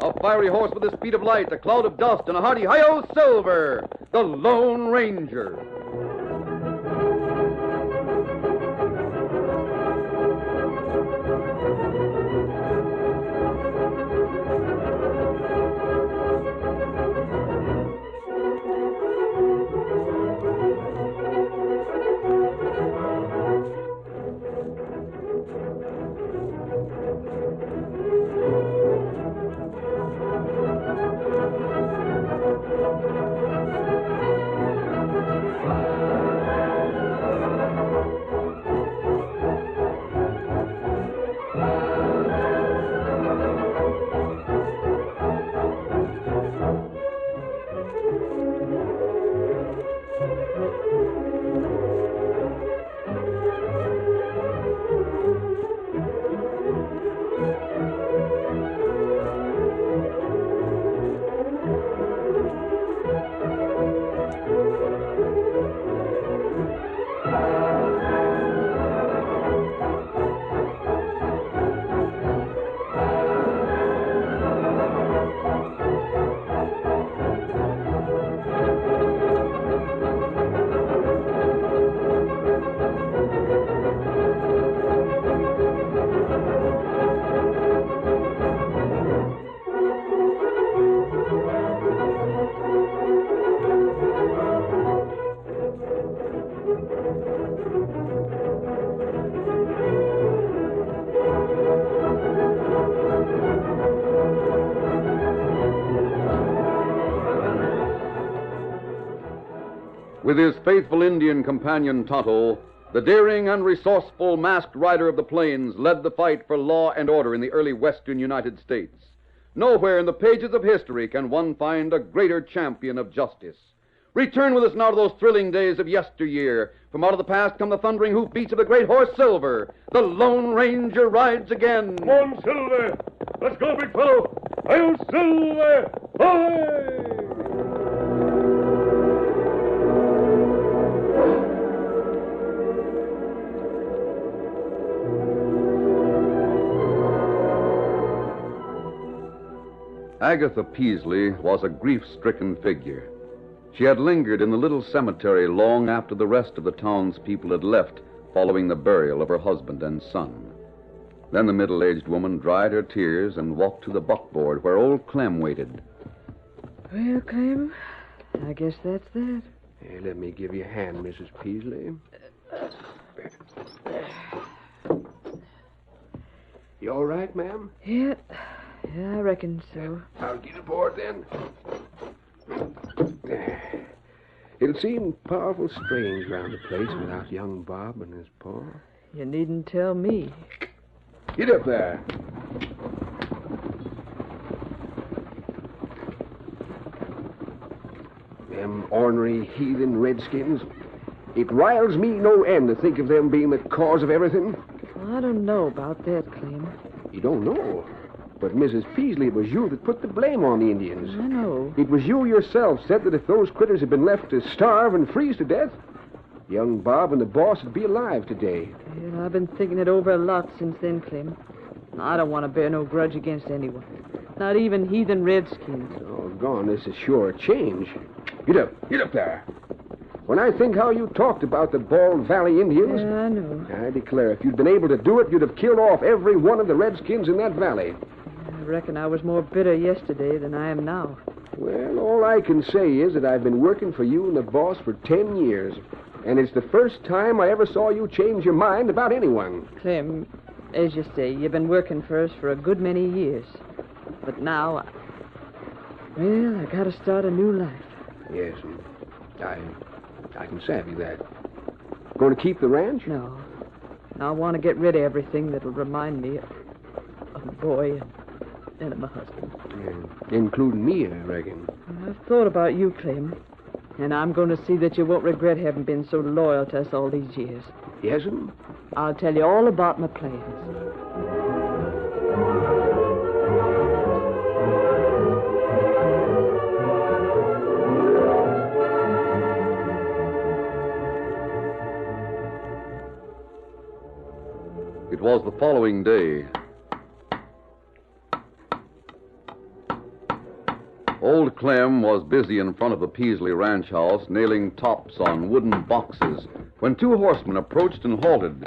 A fiery horse with the speed of light, a cloud of dust, and a hearty hi-yo Silver, the Lone Ranger. With his faithful Indian companion Tonto, the daring and resourceful masked rider of the plains led the fight for law and order in the early western United States. Nowhere in the pages of history can one find a greater champion of justice. Return with us now to those thrilling days of yesteryear. From out of the past come the thundering hoofbeats of the great horse Silver. The Lone Ranger rides again. Come on, Silver. Let's go, big fellow. I'll Silver. Hi! Agatha Peasley was a grief-stricken figure. She had lingered in the little cemetery long after the rest of the townspeople had left, following the burial of her husband and son. Then the middle-aged woman dried her tears and walked to the buckboard where old Clem waited. Well, Clem, I guess that's that. Hey, let me give you a hand, Mrs. Peasley. You all right, ma'am? Yeah, I reckon so. I'll get aboard then. It'll seem powerful strange around the place without young Bob and his pa. You needn't tell me. Get up there. Them ornery heathen redskins. It riles me no end to think of them being the cause of everything. Well, I don't know about that, Clem. You don't know? But, Mrs. Peasley, it was you that put the blame on the Indians. I know. It was you yourself said that if those critters had been left to starve and freeze to death, young Bob and the boss would be alive today. Well, I've been thinking it over a lot since then, Clem. I don't want to bear no grudge against anyone. Not even heathen redskins. Oh, gone, this is sure a change. Get up there. When I think how you talked about the Bald Valley Indians... Yeah, I know. I declare, if you'd been able to do it, you'd have killed off every one of the redskins in that valley. I reckon I was more bitter yesterday than I am now. Well, all I can say is that I've been working for you and the boss for 10 years. And it's the first time I ever saw you change your mind about anyone. Clem, as you say, you've been working for us for a good many years. But now, well, I gotta start a new life. Yes, I can savvy that. Going to keep the ranch? No. I want to get rid of everything that'll remind me of a boy and of my husband. Yeah, including me, I reckon. I've thought about you, Clem. And I'm going to see that you won't regret having been so loyal to us all these years. Yes'm? I'll tell you all about my plans. It It was the following day. Old Clem was busy in front of the Peasley ranch house, nailing tops on wooden boxes, when two horsemen approached and halted.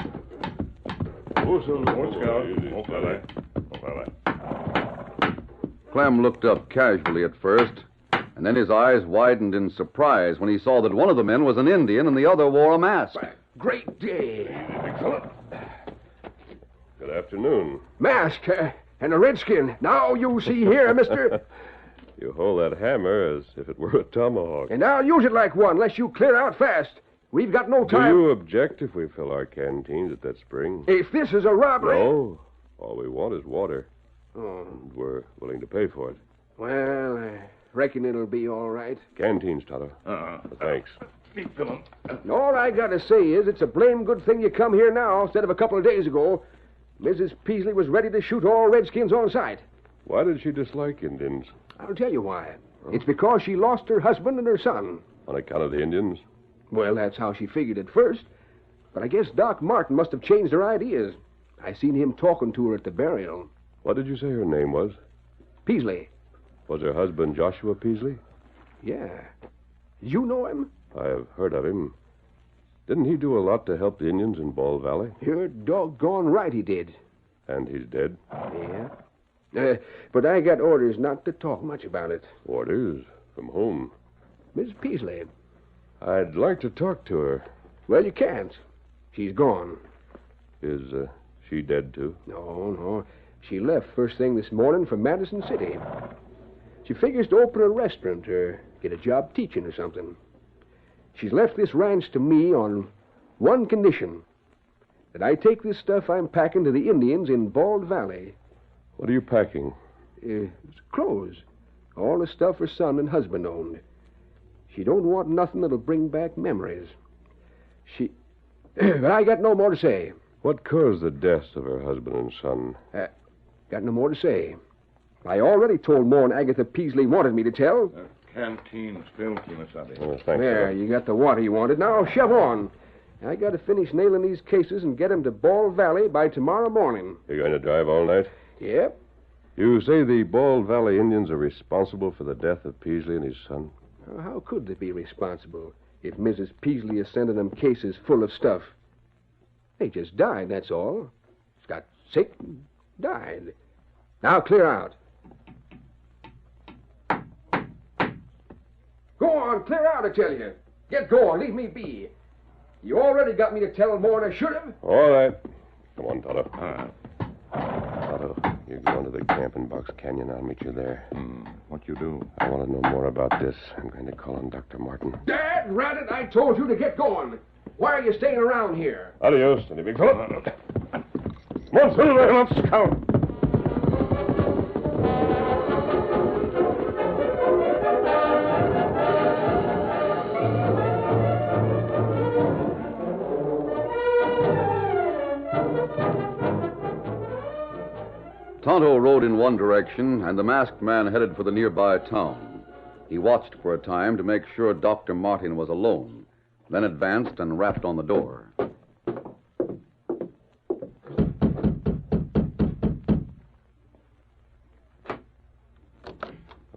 Clem looked up casually at first, and then his eyes widened in surprise when he saw that one of the men was an Indian and the other wore a mask. Great day. Big fella. Good afternoon. Mask and a redskin. Now you see here, mister. You hold that hammer as if it were a tomahawk. And I'll use it like one, unless you clear out fast. We've got no Do time. you object if we fill our canteens at that spring? If this is a robbery... No. All we want is water. Oh. And we're willing to pay for it. Well, I reckon it'll be all right. Canteens, Tonto. Thanks. Big fella. All I gotta say is it's a blame good thing you come here now instead of a couple of days ago. Mrs. Peasley was ready to shoot all redskins on sight. Why did she dislike Indians? I'll tell you why. It's because she lost her husband and her son. On account of the Indians? Well, that's how she figured at first. But I guess Doc Martin must have changed her ideas. I seen him talking to her at the burial. What did you say her name was? Peasley. Was her husband Joshua Peasley? Yeah. You know him? I have heard of him. Didn't he do a lot to help the Indians in Ball Valley? You're doggone right he did. And he's dead? Yeah. But I got orders not to talk much about it. Orders? From whom? Miss Peasley. I'd like to talk to her. Well, you can't. She's gone. Is she dead, too? No. She left first thing this morning for Madison City. She figures to open a restaurant or get a job teaching or something. She's left this ranch to me on one condition. That I take this stuff I'm packing to the Indians in Bald Valley. What are you packing? Clothes. All the stuff her son and husband owned. She don't want nothing that'll bring back memories. But I got no more to say. What caused the deaths of her husband and son? Got no more to say. I already told more than Agatha Peasley wanted me to tell. Canteen's filled, Kimasabi. Oh, thanks, There, sir. you got the water you wanted. Now, shove on. I got to finish nailing these cases and get them to Ball Valley by tomorrow morning. You're going to drive all night? Yep. You say the Ball Valley Indians are responsible for the death of Peasley and his son? How could they be responsible if Mrs. Peasley is sending them cases full of stuff? They just died, that's all. Just got sick and died. Now clear out. Go on, clear out, I tell you. Get going, leave me be. You already got me to tell more than I should have. All right. Come on, Tonto. Tonto, you're going to the camping box canyon. I'll meet you there. What you do? I want to know more about this. I'm going to call on Dr. Martin. Dad, rat it, I told you to get going. Why are you staying around here? Adios, steady, big fella. Come on, Silver, let's scout. Tonto rode in one direction, and the masked man headed for the nearby town. He watched for a time to make sure Dr. Martin was alone, then advanced and rapped on the door.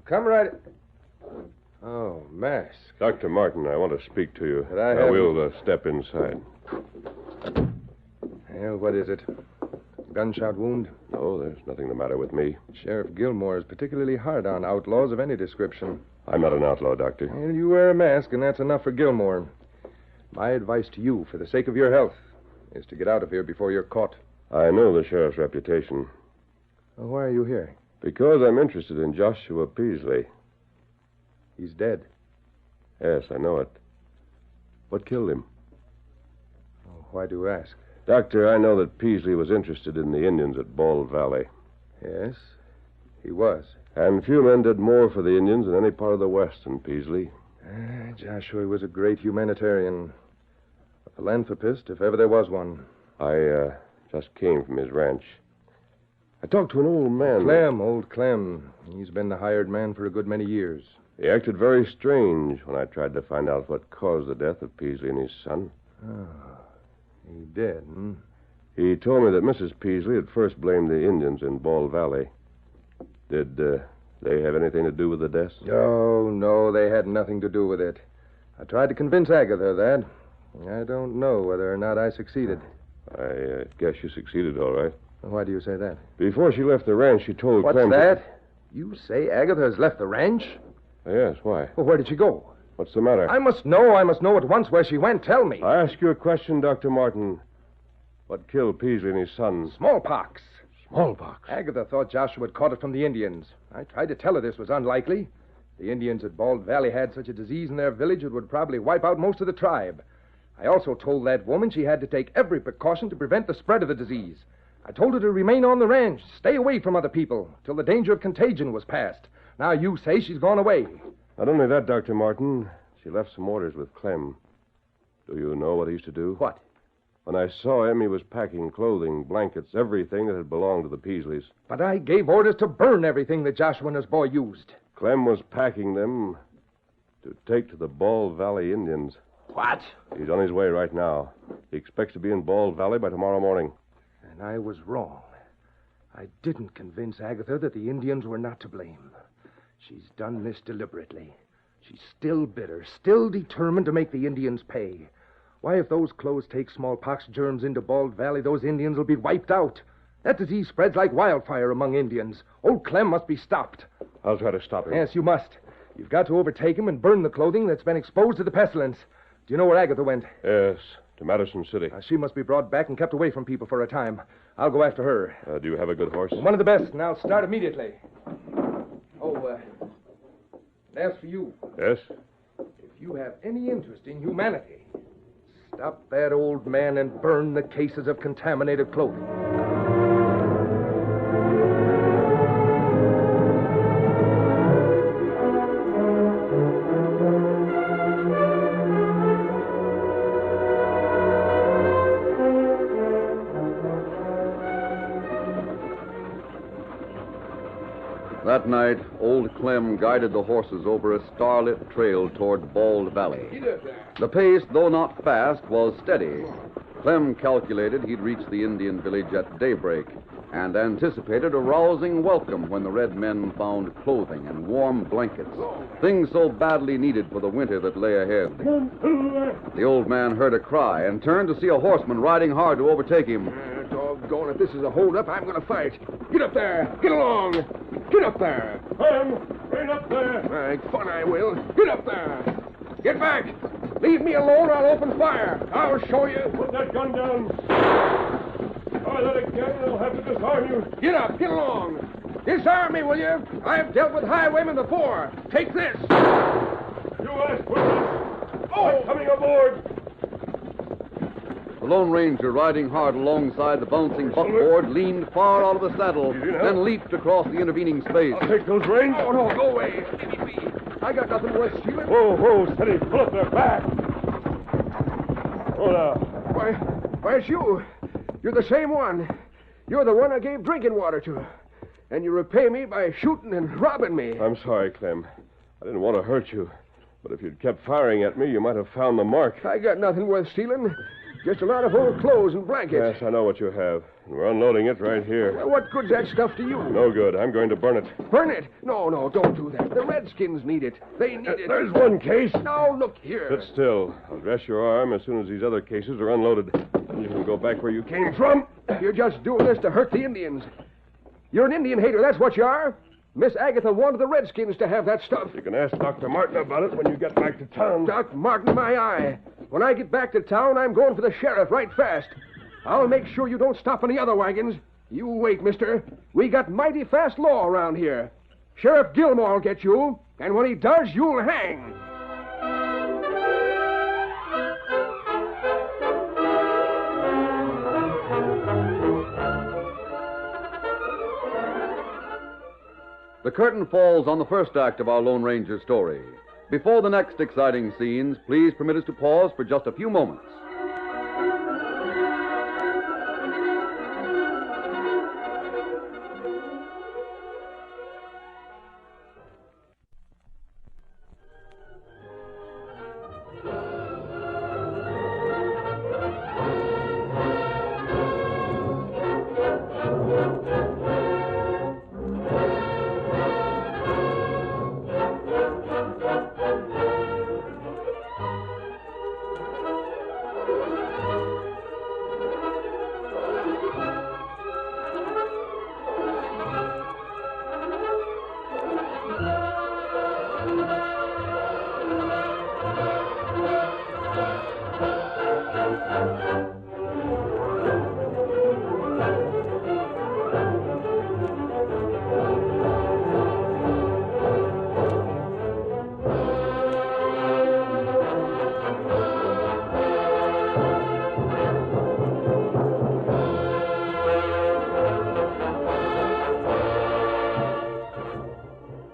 Come right... Oh, Mask. Dr. Martin, I want to speak to you. Could I have- We'll step inside. Well, what is it? Gunshot wound? No, there's nothing the matter with me. Sheriff Gilmore is particularly hard on outlaws of any description. I'm not an outlaw, Doctor. Well, you wear a mask, and that's enough for Gilmore. My advice to you, for the sake of your health, is to get out of here before you're caught. I know the sheriff's reputation. Well, why are you here? Because I'm interested in Joshua Peasley. He's dead. Yes, I know it. What killed him? Oh, why do you ask? Doctor, I know that Peasley was interested in the Indians at Ball Valley. Yes, he was. And few men did more for the Indians in any part of the West than Peasley. Joshua was a great humanitarian. A philanthropist, if ever there was one. I just came from his ranch. I talked to an old man. Old Clem. He's been the hired man for a good many years. He acted very strange when I tried to find out what caused the death of Peasley and his son. Oh, he did, hmm? He told me that Mrs. Peasley had first blamed the Indians in Bald Valley. Did they have anything to do with the deaths? Oh, no, they had nothing to do with it. I tried to convince Agatha of that. I don't know whether or not I succeeded. I guess you succeeded all right. Why do you say that? Before she left the ranch, she told What's Clem... that? You say Agatha has left the ranch? Yes, why? Well, where did she go? What's the matter? I must know at once where she went. Tell me. I ask you a question, Dr. Martin. What killed Peasley and his son? Smallpox. Smallpox. Agatha thought Joshua had caught it from the Indians. I tried to tell her this was unlikely. The Indians at Bald Valley had such a disease in their village it would probably wipe out most of the tribe. I also told that woman she had to take every precaution to prevent the spread of the disease. I told her to remain on the ranch, stay away from other people, till the danger of contagion was past. Now you say she's gone away. Not only that, Dr. Martin, she left some orders with Clem. Do you know what he's to do? What? When I saw him, he was packing clothing, blankets, everything that had belonged to the Peasleys. But I gave orders to burn everything that Joshua and his boy used. Clem was packing them to take to the Bald Valley Indians. What? He's on his way right now. He expects to be in Bald Valley by tomorrow morning. And I was wrong. I didn't convince Agatha that the Indians were not to blame. She's done this deliberately. She's still bitter, still determined to make the Indians pay. Why, if those clothes take smallpox germs into Bald Valley, those Indians will be wiped out. That disease spreads like wildfire among Indians. Old Clem must be stopped. I'll try to stop him. Yes, you must. You've got to overtake him and burn the clothing that's been exposed to the pestilence. Do you know where Agatha went? Yes, to Madison City. She must be brought back and kept away from people for a time. I'll go after her. Do you have a good horse? One of the best, and I'll start immediately. As for you, Yes? if you have any interest in humanity, stop that old man and burn the cases of contaminated clothing. That night, old Clem guided the horses over a starlit trail toward Bald Valley. The pace, though not fast, was steady. Clem calculated he'd reach the Indian village at daybreak and anticipated a rousing welcome when the red men found clothing and warm blankets, things so badly needed for the winter that lay ahead. The old man heard a cry and turned to see a horseman riding hard to overtake him. Doggone, if this is a holdup, I'm going to fight. Get up there. Get along. Get up there. Right up there. Like fun I will. Get up there. Get back. Leave me alone or I'll open fire. I'll show you. Put that gun down. Try that again, I'll have to disarm you. Get up. Get along. Disarm me, will you? I've dealt with highwaymen before. Take this. You asked for this. I'm coming aboard. The Lone Ranger, riding hard alongside the bouncing buckboard, leaned far out of the saddle, then leaped across the intervening space. I'll take those reins. Oh, no, go away. Give me be. I got nothing worth stealing. Whoa, steady. Pull up their back. Oh, now. Why, it's you. You're the same one. You're the one I gave drinking water to. And you repay me by shooting and robbing me. I'm sorry, Clem. I didn't want to hurt you. But if you'd kept firing at me, you might have found the mark. I got nothing worth stealing. Just a lot of old clothes and blankets. Yes, I know what you have. And we're unloading it right here. Well, what good's that stuff to you? No good. I'm going to burn it. Burn it? No, don't do that. The Redskins need it. They need it. There's one case. Now, look here. Sit still. I'll dress your arm as soon as these other cases are unloaded. Then you can go back where you came from. You're just doing this to hurt the Indians. You're an Indian hater, that's what you are. Miss Agatha wanted the Redskins to have that stuff. You can ask Dr. Martin about it when you get back to town. Doc Martin, my eye. When I get back to town, I'm going for the sheriff right fast. I'll make sure you don't stop any other wagons. You wait, mister. We got mighty fast law around here. Sheriff Gilmore will get you, and when he does, you'll hang. The curtain falls on the first act of our Lone Ranger story. Before the next exciting scenes, please permit us to pause for just a few moments.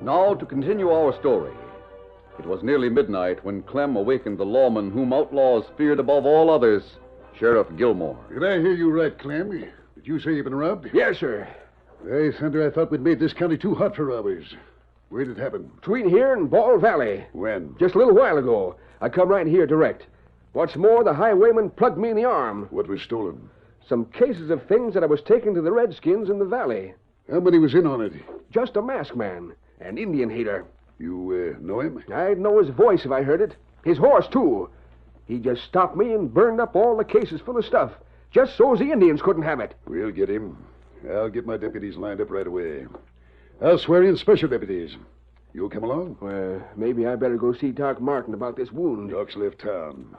Now, to continue our story. It was nearly midnight when Clem awakened the lawman whom outlaws feared above all others, Sheriff Gilmore. Did I hear you right, Clem? Did you say you've been robbed? Yes, sir. Hey, Thunder, I thought we'd made this county too hot for robbers. Where did it happen? Between here and Ball Valley. When? Just a little while ago. I come right here direct. What's more, the highwayman plugged me in the arm. What was stolen? Some cases of things that I was taking to the Redskins in the valley. How many was in on it? Just a masked man. An Indian hater. You, know him? I'd know his voice if I heard it. His horse, too. He just stopped me and burned up all the cases full of stuff, just so's the Indians couldn't have it. We'll get him. I'll get my deputies lined up right away. I'll swear in special deputies. You'll come along? Well, maybe I better go see Doc Martin about this wound. Doc's left town.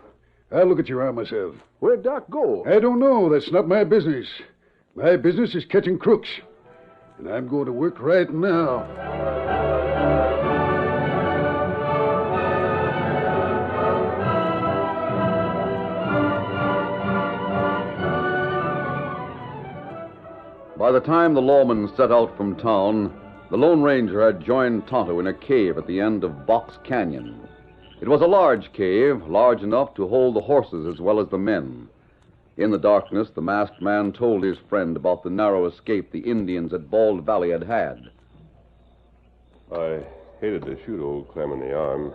I'll look at your arm myself. Where'd Doc go? I don't know. That's not my business. My business is catching crooks. And I'm going to work right now. By the time the lawman set out from town, the Lone Ranger had joined Tonto in a cave at the end of Box Canyon. It was a large cave, large enough to hold the horses as well as the men. In the darkness, the masked man told his friend about the narrow escape the Indians at Bald Valley had had. I hated to shoot old Clem in the arm,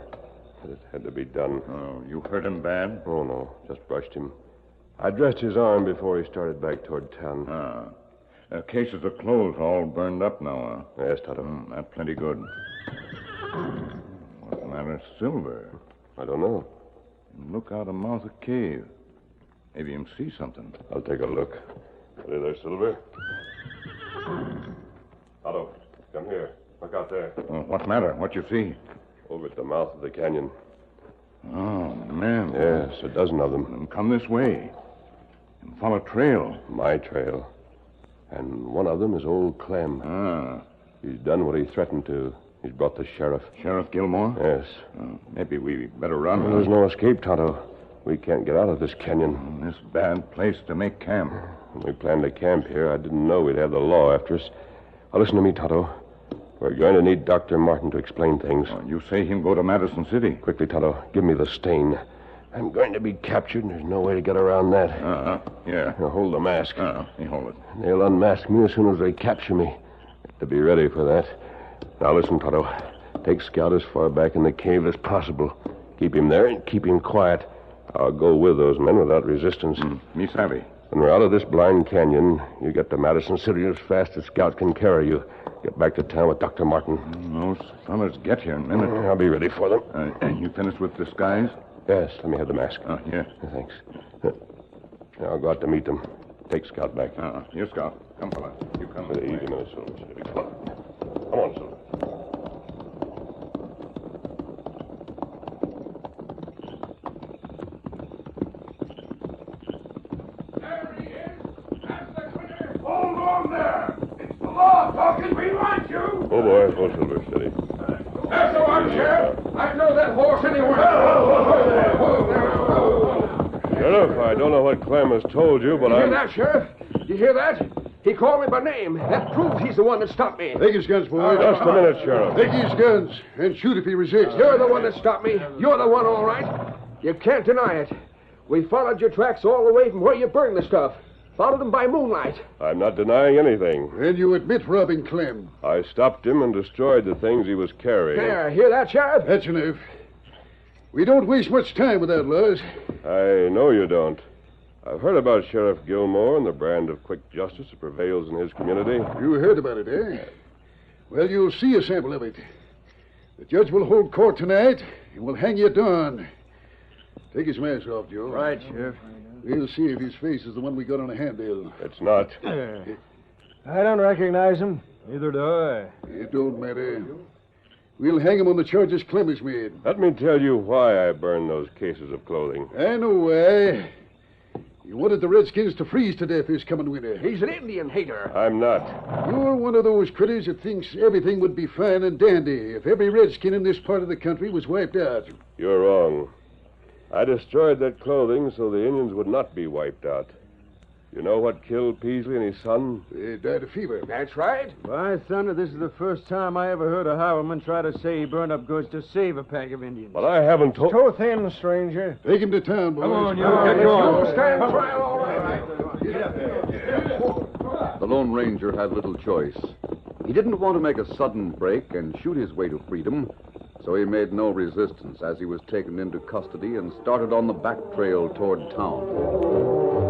but it had to be done. Oh, you hurt him bad? Oh, no, just brushed him. I dressed his arm before he started back toward town. Cases of clothes all burned up now, Yes, Tonto. That's plenty good. What's the matter? Silver. I don't know. Look out of mouth of cave. Maybe you can see something. I'll take a look. Hey there, Silver. Tonto, come here. Look out there. What's the matter? What you see? Over at the mouth of the canyon. Oh, man. Yes, a dozen of them. Then come this way. And follow trail. My trail. And one of them is old Clem. He's done what he threatened to. He's brought the sheriff. Sheriff Gilmore? Yes. Maybe we better run. Well, there's no escape, Tonto. We can't get out of this canyon. This bad place to make camp. When we planned to camp here, I didn't know we'd have the law after us. Now, listen to me, Tonto. We're going to need Dr. Martin to explain things. You say him go to Madison City? Quickly, Tonto. Give me the stain. I'm going to be captured, and there's no way to get around that. Yeah. Now, hold the mask. You hold it. They'll unmask me as soon as they capture me. To be ready for that. Now, listen, Tonto. Take Scout as far back in the cave as possible. Keep him there and keep him quiet. I'll go with those men without resistance. Me savvy. When we're out of this blind canyon, you get to Madison City as fast as Scout can carry you. Get back to town with Dr. Martin. Those fellas get here in a minute. I'll be ready for them. And you finished with disguise? Yes, let me have the mask. Yeah. Thanks. I'll go out to meet them. Take Scout back. Here, Scout. Come, fella. You come. Easy a minute, Silver. Come on. Come on, Silver. There he is. That's the critter. Hold on there. It's the law talking. We want you. Oh, boy. Oh, Silver, steady. That's the one, Sheriff. I know that horse anywhere. Sheriff, I don't know what Clem has told you, but You hear that, Sheriff? You hear that? He called me by name. That proves he's the one that stopped me. Take his guns, boys. Just a minute, Sheriff. Take his guns and shoot if he resists. You're the one that stopped me. You're the one, all right. You can't deny it. We followed your tracks all the way from where you burned the stuff. Followed them by moonlight. I'm not denying anything. And you admit robbing Clem. I stopped him and destroyed the things he was carrying. There, hear that, Sheriff? That's enough. We don't waste much time with outlaws. I know you don't. I've heard about Sheriff Gilmore and the brand of quick justice that prevails in his community. You heard about it, eh? Well, you'll see a sample of it. The judge will hold court tonight and will hang you down. Take his mask off, Joe. Right, Sheriff. We'll see if his face is the one we got on a handbill. It's not. I don't recognize him. Neither do I. It don't matter. We'll hang him on the charges Clem has made. Let me tell you why I burned those cases of clothing. I know why. You wanted the Redskins to freeze to death this coming winter. He's an Indian hater. I'm not. You're one of those critters that thinks everything would be fine and dandy if every Redskin in this part of the country was wiped out. You're wrong. I destroyed that clothing so the Indians would not be wiped out. You know what killed Peasley and his son? They died of fever. That's right. By thunder, this is the first time I ever heard a highwayman try to say he burned up goods to save a pack of Indians. But I haven't told... Too thin, stranger. Take him to town, boys. Come on, you. Get on. Stand trial, all right. The Lone Ranger had little choice. He didn't want to make a sudden break and shoot his way to freedom, so he made no resistance as he was taken into custody and started on the back trail toward town.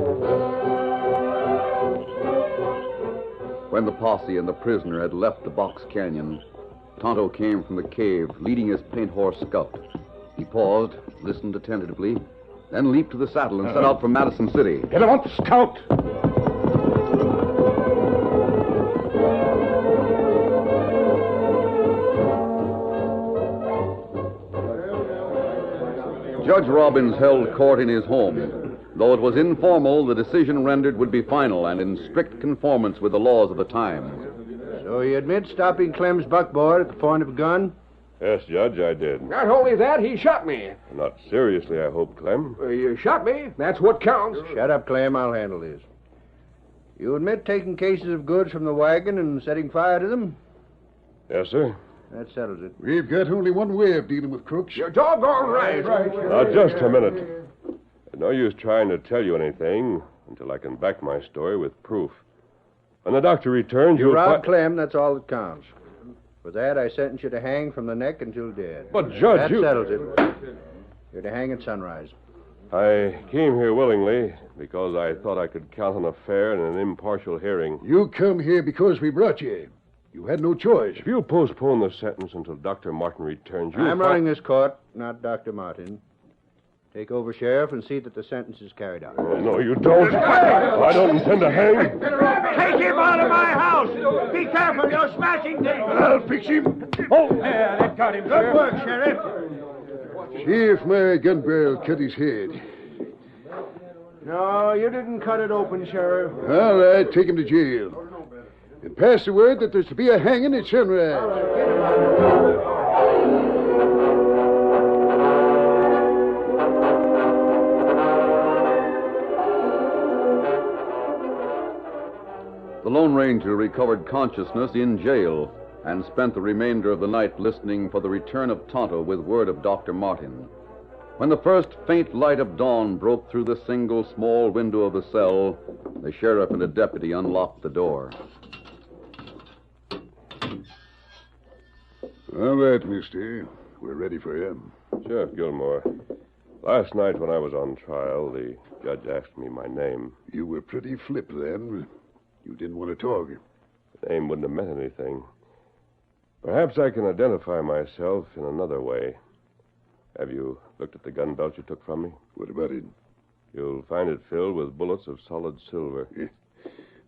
When the posse and the prisoner had left the box canyon, Tonto came from the cave, leading his paint horse Scout. He paused, listened attentively, then leaped to the saddle and set out for Madison City. Get him up, Scout. Judge Robbins held court in his home. Though it was informal, the decision rendered would be final and in strict conformance with the laws of the time. So you admit stopping Clem's buckboard at the point of a gun? Yes, Judge, I did. Not only that, he shot me. Not seriously, I hope, Clem. You shot me. That's what counts. Shut up, Clem. I'll handle this. You admit taking cases of goods from the wagon and setting fire to them? Yes, sir. That settles it. We've got only one way of dealing with crooks. You're doggone right. Now, just a minute. No use trying to tell you anything until I can back my story with proof. When the doctor returns, You you'll robbed Clem, that's all that counts. For that, I sentence you to hang from the neck until dead. But, Judge, that you... settles it. You're to hang at sunrise. I came here willingly because I thought I could count on a fair and an impartial hearing. You come here because we brought you. You had no choice. If you postpone the sentence until Dr. Martin returns, you'll I'm running this court, not Dr. Martin. Take over, Sheriff, and see that the sentence is carried out. No, you don't. I don't intend to hang. Take him out of my house! Be careful, you're smashing things! I'll fix him. Oh, yeah, that got him, Good work, Sheriff. See if my gun barrel cut his head. No, you didn't cut it open, Sheriff. All right, take him to jail. And pass the word that there's to be a hanging at sunrise. The Lone Ranger recovered consciousness in jail and spent the remainder of the night listening for the return of Tonto with word of Dr. Martin. When the first faint light of dawn broke through the single small window of the cell, the sheriff and a deputy unlocked the door. All right, mister. We're ready for him. Sheriff Gilmore, last night when I was on trial, the judge asked me my name. You were pretty flip then. You didn't want to talk. The name wouldn't have meant anything. Perhaps I can identify myself in another way. Have you looked at the gun belt you took from me? What about it? You'll find it filled with bullets of solid silver.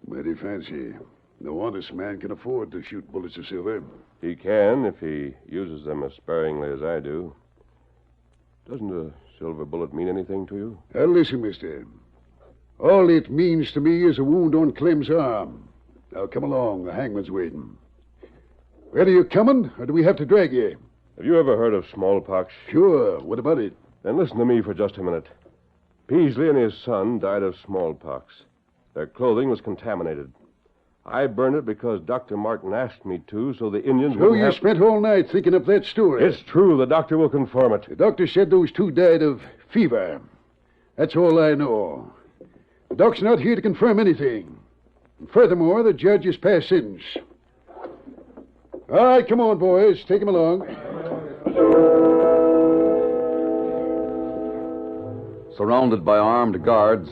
Mighty fancy. No honest man can afford to shoot bullets of silver. He can if he uses them as sparingly as I do. Doesn't a silver bullet mean anything to you? Now listen, mister. All it means to me is a wound on Clem's arm. Now come along. The hangman's waiting. Well, are you coming, or do we have to drag you? Have you ever heard of smallpox? Sure. What about it? Then listen to me for just a minute. Peasley and his son died of smallpox. Their clothing was contaminated. I burned it because Dr. Martin asked me to, so the Indians So wouldn't you have... spent all night thinking up that story. It's true. The doctor will confirm it. The doctor said those two died of fever. That's all I know. The doc's not here to confirm anything. And furthermore, the judge has passed sentence. All right, come on, boys. Take him along. Surrounded by armed guards,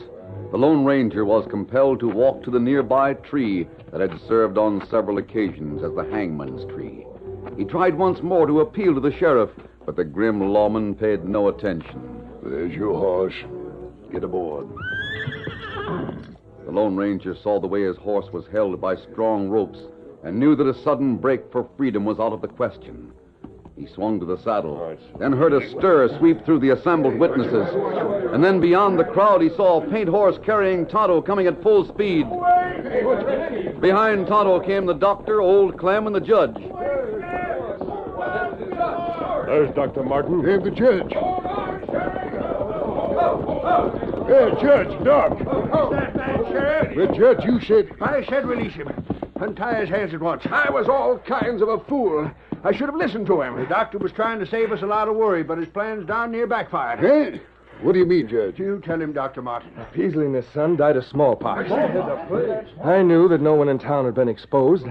the Lone Ranger was compelled to walk to the nearby tree that had served on several occasions as the hangman's tree. He tried once more to appeal to the sheriff, but the grim lawman paid no attention. There's your horse. Get aboard. The Lone Ranger saw the way his horse was held by strong ropes and knew that a sudden break for freedom was out of the question. He swung to the saddle, then heard a stir sweep through the assembled witnesses. And then beyond the crowd, he saw a paint horse carrying Tonto coming at full speed. Behind Tonto came the doctor, old Clem, and the judge. There's Dr. Martin. There's the judge. Hey, Judge, Doc. Sheriff. But, Judge, you said... I said release him. Untie his hands at once. I was all kinds of a fool. I should have listened to him. The doctor was trying to save us a lot of worry, but his plans darn near backfired. Huh? What do you mean, Judge? You tell him, Dr. Martin. Peasley and his son died of smallpox. I knew that no one in town had been exposed.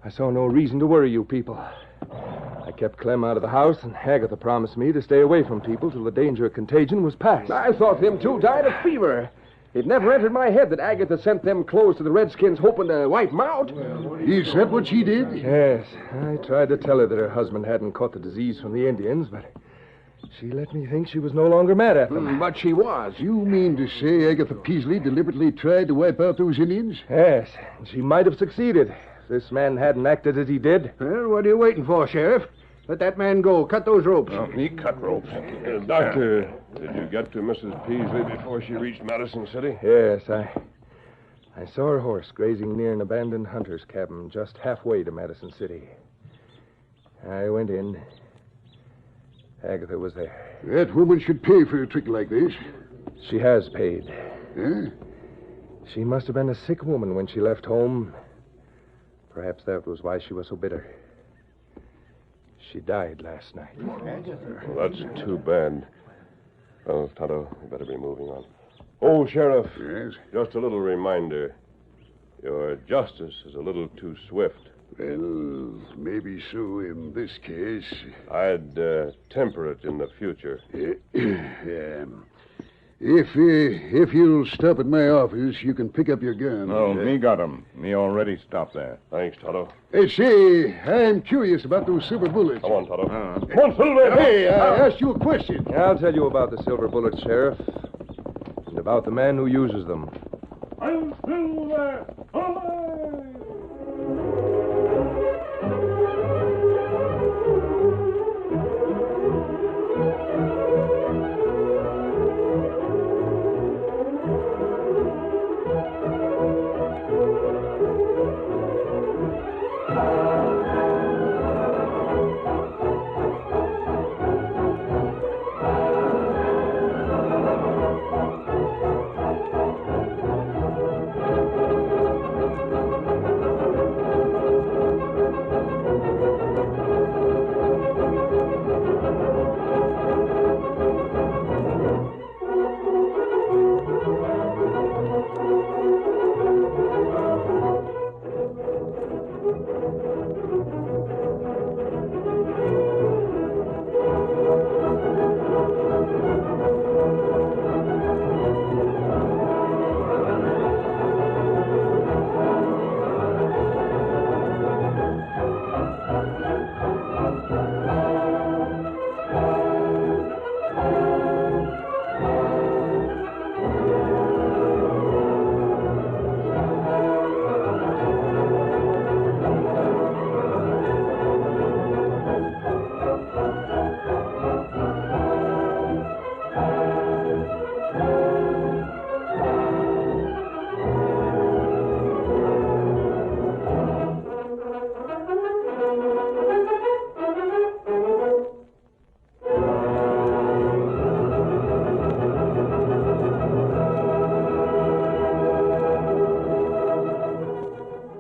I saw no reason to worry you people. I kept Clem out of the house, and Agatha promised me to stay away from people till the danger of contagion was past. I thought them two died of fever. It never entered my head that Agatha sent them clothes to the Redskins hoping to wipe them out. Is that what she did? Yes, I tried to tell her that her husband hadn't caught the disease from the Indians, but she let me think she was no longer mad at them. But she was. You mean to say Agatha Peasley deliberately tried to wipe out those Indians? Yes, and she might have succeeded if this man hadn't acted as he did. Well, what are you waiting for, Sheriff? Let that man go. Cut those ropes. Me cut ropes. Doctor, did you get to Mrs. Peasley before she reached Madison City? Yes, I saw her horse grazing near an abandoned hunter's cabin just halfway to Madison City. I went in. Agatha was there. That woman should pay for a trick like this. She has paid. Huh? She must have been a sick woman when she left home. Perhaps that was why she was so bitter. She died last night. Well, that's too bad. Well, Tonto, we better be moving on. Oh, Sheriff. Yes? Just a little reminder. Your justice is a little too swift. Well, maybe so in this case. I'd temper it in the future. If you'll stop at my office, you can pick up your gun. Oh, me got him. Me already stopped there. Thanks, Tonto. Say, I'm curious about those silver bullets. Come on, Tonto. Come on, Silver. Hey, I asked you a question. I'll tell you about the silver bullets, Sheriff, and about the man who uses them. I'm Silver.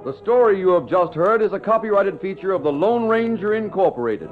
The story you have just heard is a copyrighted feature of the Lone Ranger Incorporated.